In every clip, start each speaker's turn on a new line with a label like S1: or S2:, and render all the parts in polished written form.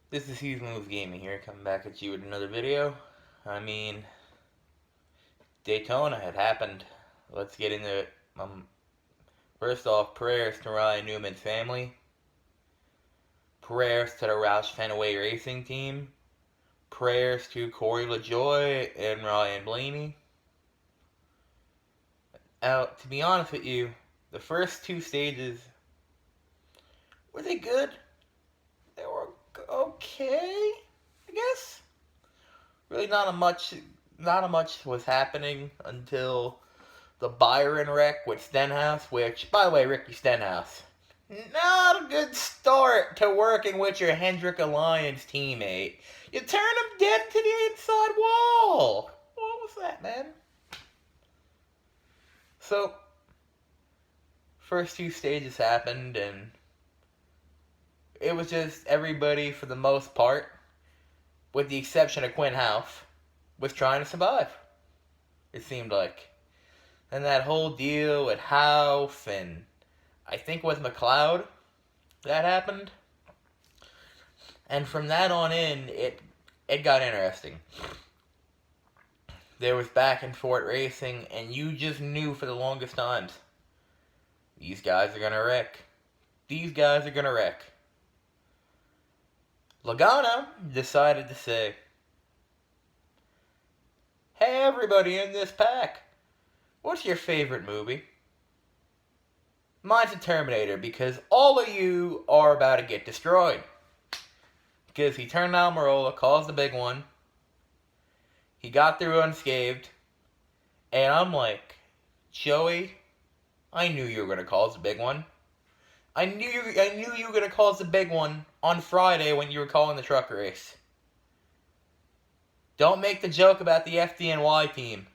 S1: This is Season Moves Gaming here, coming back at you with another video. Daytona had happened. Let's get into it. First off, prayers to Ryan Newman's family. Prayers to the Roush Fenway Racing team. Prayers to Corey LaJoy and Ryan Blaney. Now, to be honest with you, the first two stages, were they good? They were okay, I guess. Really not a much was happening until the Byron wreck with Stenhouse, which, by the way, Ricky Stenhouse, not a good start to working with your Hendrick Alliance teammate. You turn him dead to the inside wall. What was that, man? So, first two stages happened, and it was just everybody, for the most part, with the exception of Quinn Houff, was trying to survive. It seemed like. And that whole deal with Houff and I think with McLeod that happened. And from that on in, it got interesting. There was back and forth racing, and you just knew for the longest times, these guys are gonna wreck. These guys are gonna wreck. Logano decided to say, "Hey, everybody in this pack, what's your favorite movie?" Mine's a Terminator, because all of you are about to get destroyed. Because he turned Almirola, caused the big one. He got through unscathed. And I'm like, Joey, I knew you were going to cause the big one. I knew you were going to cause the big one on Friday when you were calling the truck race. Don't make the joke about the FDNY team.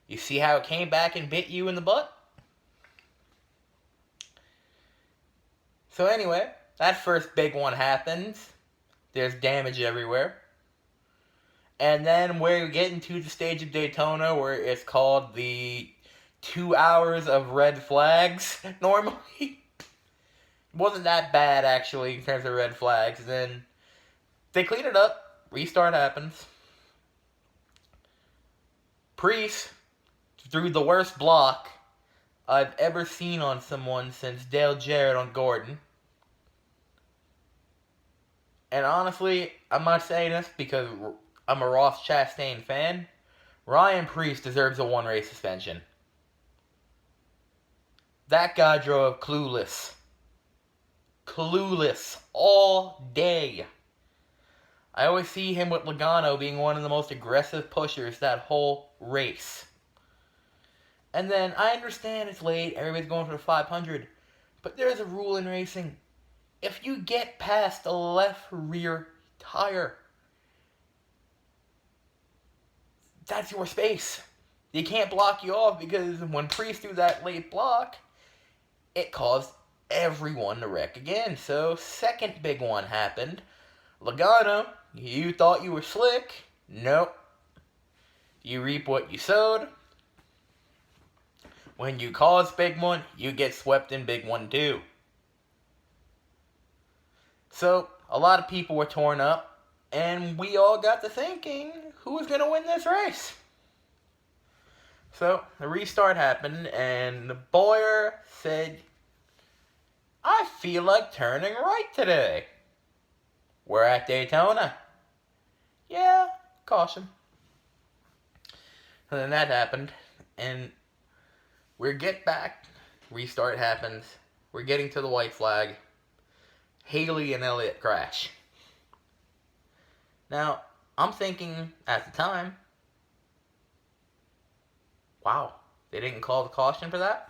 S1: You see how it came back and bit you in the butt? So anyway, that first big one happens. There's damage everywhere. And then we're getting to the stage of Daytona where it's called the 2 hours of red flags, normally. Wasn't that bad, actually, in terms of red flags. Then they clean it up. Restart happens. Priest threw the worst block I've ever seen on someone since Dale Jarrett on Gordon. And honestly, I'm not saying this because I'm a Ross Chastain fan. Ryan Priest deserves a one-race suspension. That guy drove clueless. Clueless all day. I always see him with Logano being one of the most aggressive pushers that whole race. And then, I understand it's late, everybody's going for the 500, but there's a rule in racing. If you get past the left rear tire, that's your space. They can't block you off, because when Priest threw that late block, it caused everyone to wreck again. So, second big one happened. Logano, you thought you were slick. Nope. You reap what you sowed. When you cause big one, you get swept in big one too. So, a lot of people were torn up, and we all got to thinking, who was going to win this race? So, the restart happened, and Boyer said, I feel like turning right today. We're at Daytona. Yeah, caution. And then that happened, and we get back. Restart happens. We're getting to the white flag. Haley and Elliott crash. Now, I'm thinking at the time, wow, they didn't call the caution for that?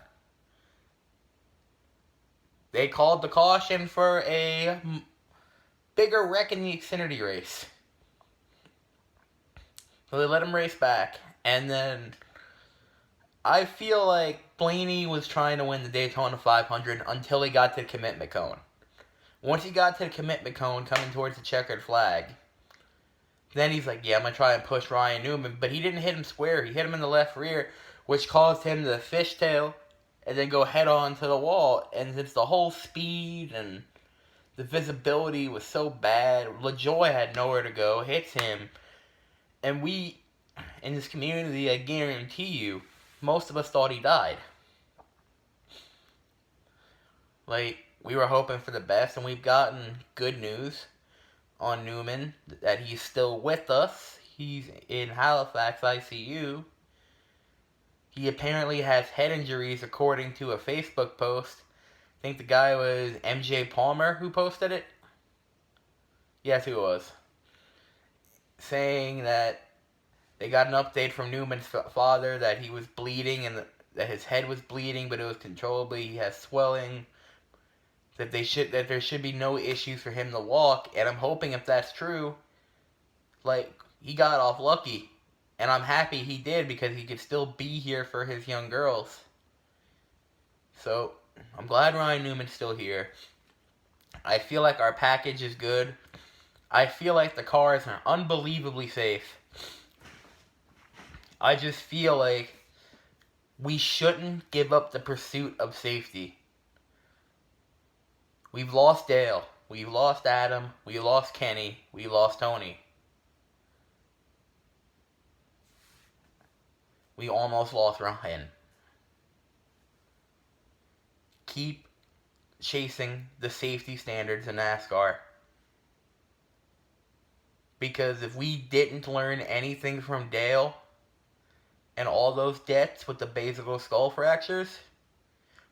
S1: They called the caution for a bigger wreck in the Xfinity race. So they let him race back. And then I feel like Blaney was trying to win the Daytona 500 until he got to the commitment cone. Once he got to the commitment cone coming towards the checkered flag, then he's like, yeah, I'm going to try and push Ryan Newman. But he didn't hit him square. He hit him in the left rear, which caused him to fishtail and then go head on to the wall. And it's the whole speed and The visibility was so bad. LaJoy had nowhere to go, hits him. And we, in this community, I guarantee you, most of us thought he died. Like, we were hoping for the best, and we've gotten good news on Newman that he's still with us. He's in Halifax ICU. He apparently has head injuries, according to a Facebook post. I think the guy was MJ Palmer who posted it. Yes, who it was. Saying that they got an update from Newman's father that he was bleeding and that his head was bleeding, but it was controllably. He has swelling. That there should be no issues for him to walk. And I'm hoping if that's true, like, he got off lucky. And I'm happy he did because he could still be here for his young girls. So, I'm glad Ryan Newman's still here. I feel like our package is good. I feel like the cars are unbelievably safe. I just feel like we shouldn't give up the pursuit of safety. We've lost Dale. We've lost Adam. We lost Kenny. We lost Tony. We almost lost Ryan. Keep chasing the safety standards in NASCAR. Because if we didn't learn anything from Dale and all those deaths with the basilar skull fractures,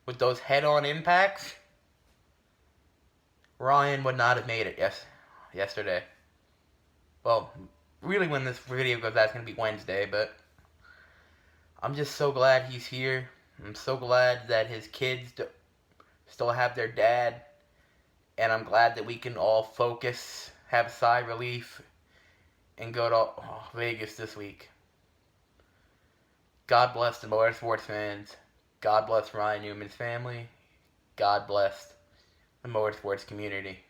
S1: with those head-on impacts, Ryan would not have made it yesterday. Well, really when this video goes out, it's going to be Wednesday, but I'm just so glad he's here. I'm so glad that his kids still have their dad, and I'm glad that we can all focus, have sigh relief, and go to Vegas this week. God bless the motorsports fans. God bless Ryan Newman's family. God bless the motorsports community.